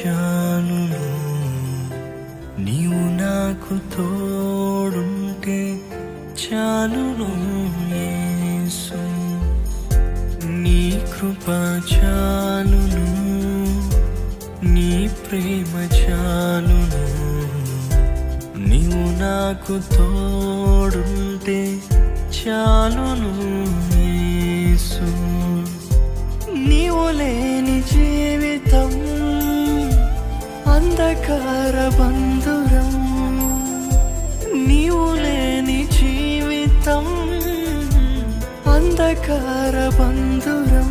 చాలును, నీవు నాకు తోడుంటే చాలును యేసు. నీ కృప చాలును, నీ ప్రేమ చాలును, నీవు నాకు తోడుంటే చాలును యేసు. నీవు లేని జీవితం అంధకార బంధురం, నీవు లేని జీవితం అంధకార బంధురం.